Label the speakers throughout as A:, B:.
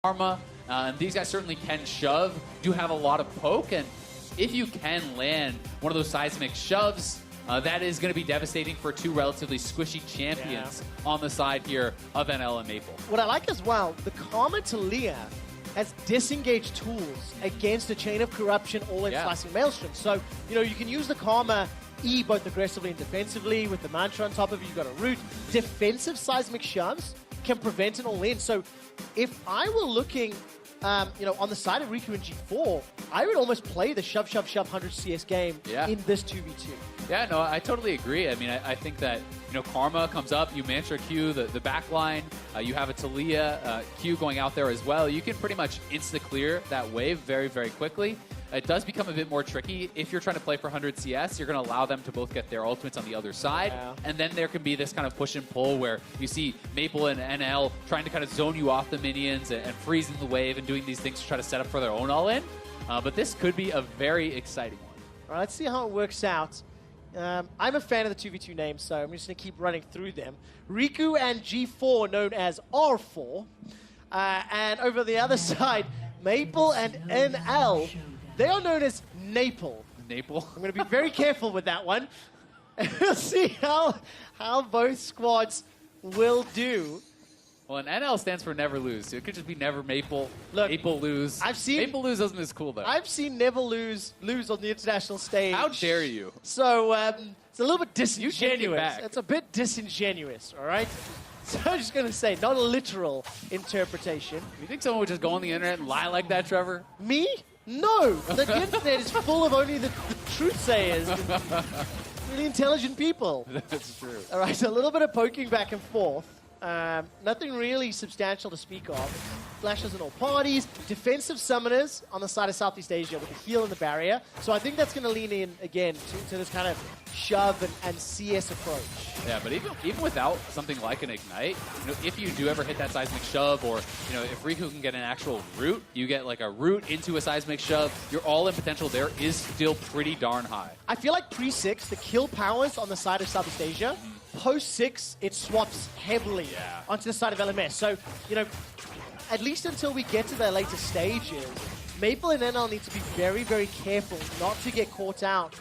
A: Karma, and these guys certainly can shove, do have a lot of poke, and if you can land one of those seismic shoves, that is going to be devastating for two relatively squishy champions on the side here of NL and Maple.
B: What I like as well, the Karma Talia has disengaged tools against a Chain of Corruption all-in slicing Maelstrom. So, you know, you can use the Karma E both aggressively and defensively with the Mantra on top of it. You've got a root. Defensive seismic shoves can prevent an all-in. So if I were looking, you know, on the side of Riku and G4, I would almost play the shove, shove, shove 100 CS game in this 2v2.
A: Yeah, no, I totally agree. I mean, I think that, you know, Karma comes up, you Mantra Q, the back line, you have a Talia Q going out there as well. You can pretty much insta-clear that wave very, very quickly. It does become a bit more tricky. If you're trying to play for 100 CS, you're going to allow them to both get their ultimates on the other side. And then there can be this kind of push and pull where you see Maple and NL trying to kind of zone you off the minions and freezing the wave and doing these things to try to set up for their own all-in. But this could be a very exciting one.
B: All right, let's see how it works out. I'm a fan of the 2v2 names, so I'm just going to keep running through them. Riku and G4, known as R4. And over the other side, Maple and NL. They are known as Naple.
A: Naple?
B: I'm going to be very careful with that one. We'll see how both squads will do.
A: Well, and NL stands for never lose. So it could just be never Maple,
B: Look,
A: Maple lose. Maple lose isn't as cool, though.
B: I've seen never lose on the international stage.
A: How dare you?
B: So it's a little bit disingenuous.
A: Back.
B: It's a bit disingenuous, all right? So I'm just going to say, not a literal interpretation.
A: You think someone would just go on the internet and lie like that, Trevor?
B: Me? No. The internet is full of only the truth-sayers. Really intelligent people.
A: That's true.
B: All right, so a little bit of poking back and forth. Nothing really substantial to speak of. Flashes in all parties. Defensive summoners on the side of Southeast Asia with the heal and the barrier. So I think that's going to lean in, again, to this kind of shove and CS approach.
A: Yeah, but even without something like an Ignite, you know, if you do ever hit that seismic shove, or, you know, if Riku can get an actual root, you get like a root into a seismic shove, your all-in potential there is still pretty darn high.
B: I feel like pre-6, the kill powers on the side of Southeast Asia, post-6, it swaps heavily onto the side of LMS. So, you know, at least until we get to their later stages, Maple and NL need to be very, very careful not to get caught out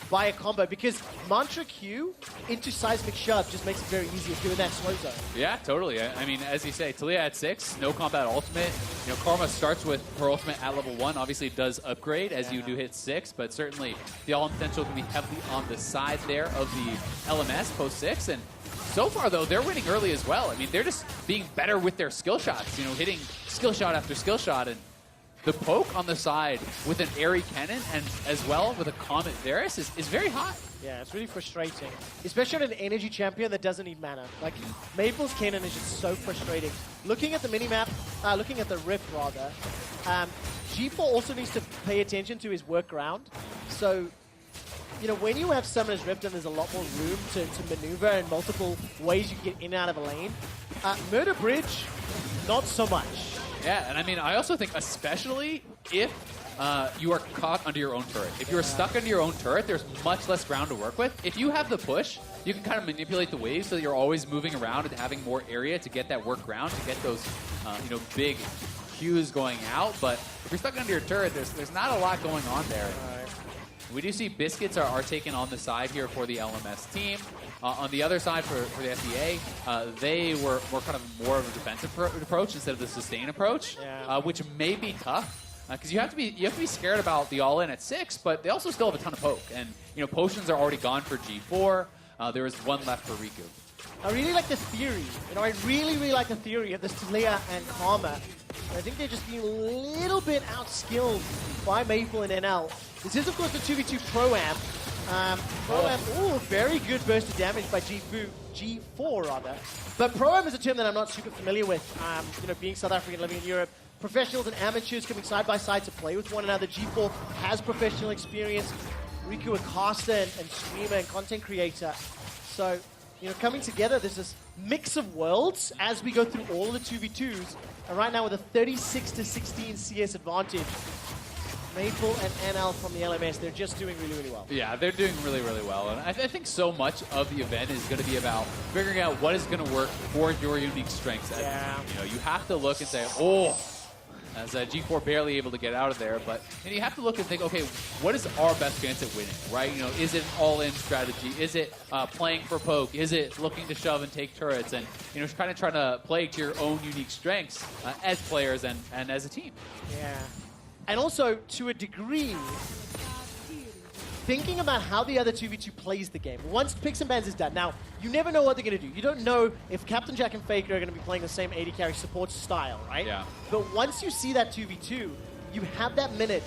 B: by a combo, because Mantra Q into Seismic Shove just makes it very easy of doing that slow zone. Yeah,
A: totally. I mean, as you say, Talia at 6, no combat ultimate. You know, Karma starts with her ultimate at level 1. Obviously, it does upgrade as you do hit 6, but certainly the all-in potential can be heavily on the side there of the LMS post 6. And so far, though, they're winning early as well. I mean, they're just being better with their skill shots, you know, hitting skill shot after skill shot. And the poke on the side with an Airy Cannon and as well with a Comet Varus is very hot.
B: Yeah, it's really frustrating. Especially on an energy champion that doesn't need mana. Like, Maple's Cannon is just so frustrating. Looking at the minimap, looking at the Rift rather, G4 also needs to pay attention to his workaround. So, you know, when you have Summoner's Rift and there's a lot more room to maneuver and multiple ways you can get in and out of a lane, Murder Bridge, not so much.
A: Yeah, and I mean, I also think especially if you are caught under your own turret. If you're stuck under your own turret, there's much less ground to work with. If you have the push, you can kind of manipulate the waves so that you're always moving around and having more area to get that work ground, to get those, you know, big Qs going out. But if you're stuck under your turret, there's not a lot going on there. We do see Biscuits are taken on the side here for the LMS team. On the other side for the SEA, they were kind of more of a defensive approach instead of the sustain approach, which may be tough because you have to be scared about the all-in at 6, but they also still have a ton of poke, and you know, potions are already gone for G4. There is one left for Riku.
B: I really like the theory. You know, I really like the theory of this Talia and Karma. I think they're just being a little bit outskilled by Maple and NL. This is, of course, the 2v2 Pro-Am. Pro-Am, very good burst of damage by G4 rather. But Pro-Am is a term that I'm not super familiar with. You know, being South African, living in Europe, professionals and amateurs coming side by side to play with one another. G4 has professional experience. Riku, a caster and streamer and content creator. So, you know, coming together, there's this mix of worlds as we go through all of the 2v2s. And right now with a 36-16 CS advantage, Maple and NL from the LMS, they're just doing really, really well.
A: Yeah, they're doing really, really well. And I think so much of the event is going to be about figuring out what is going to work for your unique strengths.
B: Yeah.
A: You know, you have to look and say, oh, as G4 barely able to get out of there. But you have to look and think, okay, what is our best chance at winning, right? You know, is it all-in strategy? Is it playing for poke? Is it looking to shove and take turrets? And, you know, kind of trying to play to your own unique strengths as players and as a team.
B: Yeah. And also, to a degree, thinking about how the other 2v2 plays the game. Once Picks and Bans is done, now, you never know what they're going to do. You don't know if Captain Jack and Faker are going to be playing the same AD carry support style, right? Yeah. But once you see that 2v2, you have that minute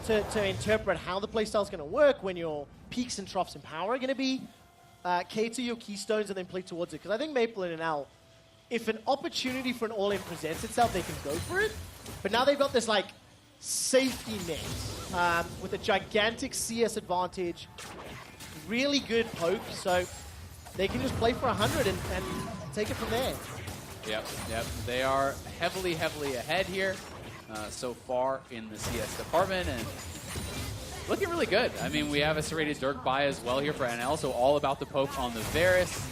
B: to interpret how the playstyle is going to work, when your peaks and troughs in power are going to be, cater your keystones and then play towards it. Because I think Maple and NL, if an opportunity for an all-in presents itself, they can go for it. But now they've got this, like, safety net with a gigantic CS advantage, really good poke, so they can just play for 100 and take it from there.
A: Yep. They are heavily ahead here so far in the CS department, and looking really good. I mean, we have a serrated Dirk buy as well here for NL, so all about the poke on the Varus.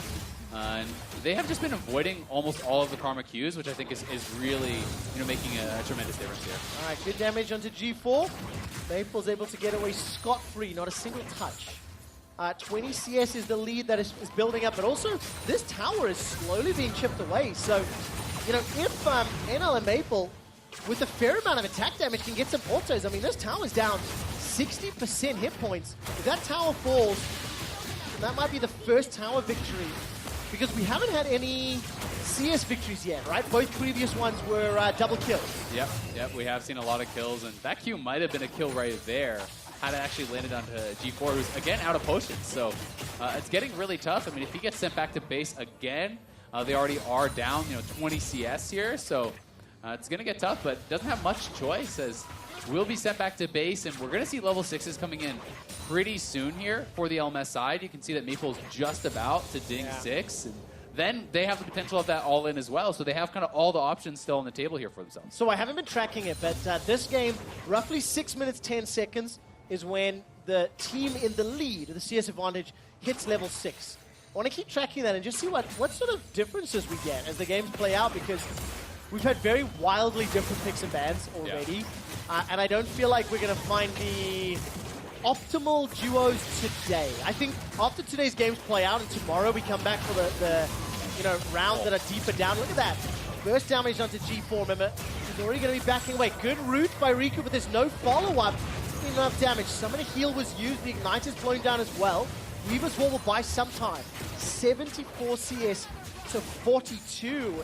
A: And they have just been avoiding almost all of the Karma Qs, which I think is really, you know, making a tremendous difference here.
B: All right, good damage onto G4. Maple's able to get away scot-free, not a single touch. 20 CS is the lead that is building up, but also this tower is slowly being chipped away. So, you know, if NL and Maple, with a fair amount of attack damage, can get some autos, I mean, this tower's down 60% hit points. If that tower falls, that might be the first tower victory. Because we haven't had any CS victories yet, right? Both previous ones were double kills. Yep,
A: we have seen a lot of kills, and that Q might have been a kill right there had it actually landed onto G4, who's, again, out of potions. So it's getting really tough. I mean, if he gets sent back to base again, they already are down, you know, 20 CS here. So it's going to get tough, but doesn't have much choice, as we'll be sent back to base, and we're going to see level 6s coming in pretty soon here for the LMS side. You can see that Maple's just about to ding 6, and then they have the potential of that all-in as well, so they have kind of all the options still on the table here for themselves.
B: So I haven't been tracking it, but this game, roughly 6 minutes, 10 seconds is when the team in the lead, the CS advantage, hits level 6. I want to keep tracking that and just see what sort of differences we get as the games play out, because we've had very wildly different picks and bans already. And I don't feel like we're going to find the optimal duos today. I think after today's games play out and tomorrow we come back for the rounds that are deeper down. Look at that. Burst damage onto G4, remember? He's already going to be backing away. Good route by Riku, but there's no follow-up. Enough damage. Some of the heal was used. The Ignite is blown down as well. Weaver's Wall will buy some time. 74 CS to 42.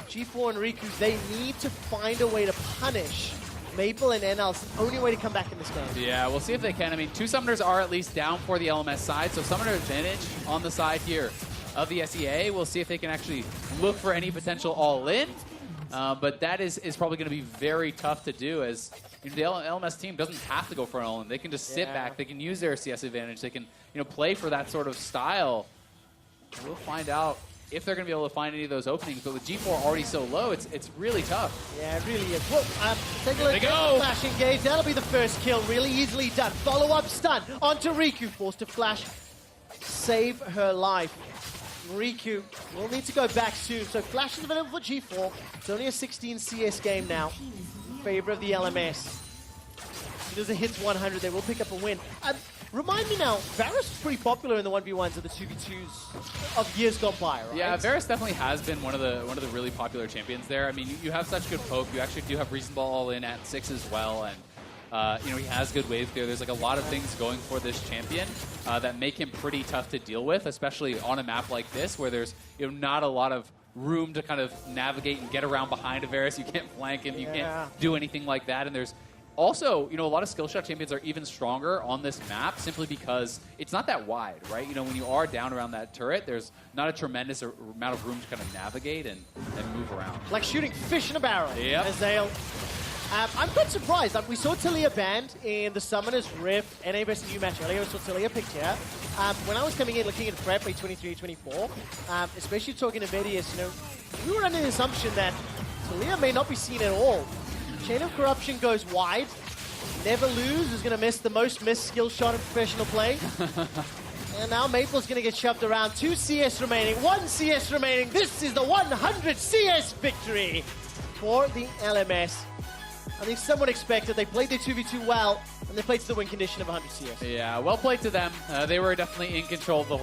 B: G4 and Riku, they need to find a way to punish Maple and NL's the only way to come back in this game.
A: Yeah, we'll see if they can. I mean, 2 summoners are at least down for the LMS side, so summoner advantage on the side here of the SEA. We'll see if they can actually look for any potential all-in, but that is probably going to be very tough to do, as you know, the LMS team doesn't have to go for an all-in. They can just sit back. They can use their CS advantage. They can, you know, play for that sort of style. We'll find out if they're going to be able to find any of those openings, but with G4 already so low, it's really tough.
B: Yeah, it really is. Well, take a look at the flash engage. That'll be the first kill. Really easily done. Follow-up stun onto Riku. Forced to flash. Save her life. Riku will need to go back soon. So flash is available for G4. It's only a 16 CS game now in favor of the LMS. If there's a hits 100, they will pick up a win. Remind me now, Varus was pretty popular in the 1v1s of the 2v2s of years gone by, right?
A: Yeah, Varus definitely has been one of the really popular champions there. I mean, you have such good poke. You actually do have reasonable all-in at 6 as well, and you know, he has good wave clear. There's like a lot of things going for this champion that make him pretty tough to deal with, especially on a map like this where there's, you know, not a lot of room to kind of navigate and get around behind a Varus. You can't flank him. You can't do anything like that, and there's also, you know, a lot of skill shot champions are even stronger on this map simply because it's not that wide, right? You know, when you are down around that turret, there's not a tremendous amount of room to kind of navigate and move around.
B: Like shooting fish in a barrel.
A: Yep.
B: Azale. I'm quite surprised. We saw Talia banned in the Summoners Rift NA vs EU match earlier. We saw Talia picked here. When I was coming in looking at prep by 23-24, especially talking to Medius, you know, we were under the assumption that Talia may not be seen at all. Chain of Corruption goes wide. Never Lose is going to miss the most missed skill shot in professional play. And now Maple's going to get shoved around. 2 CS remaining, 1 CS remaining. This is the 100 CS victory for the LMS. I think someone expected. They played their 2v2 well, and they played to the win condition of 100 CS.
A: Yeah, well played to them. They were definitely in control of the whole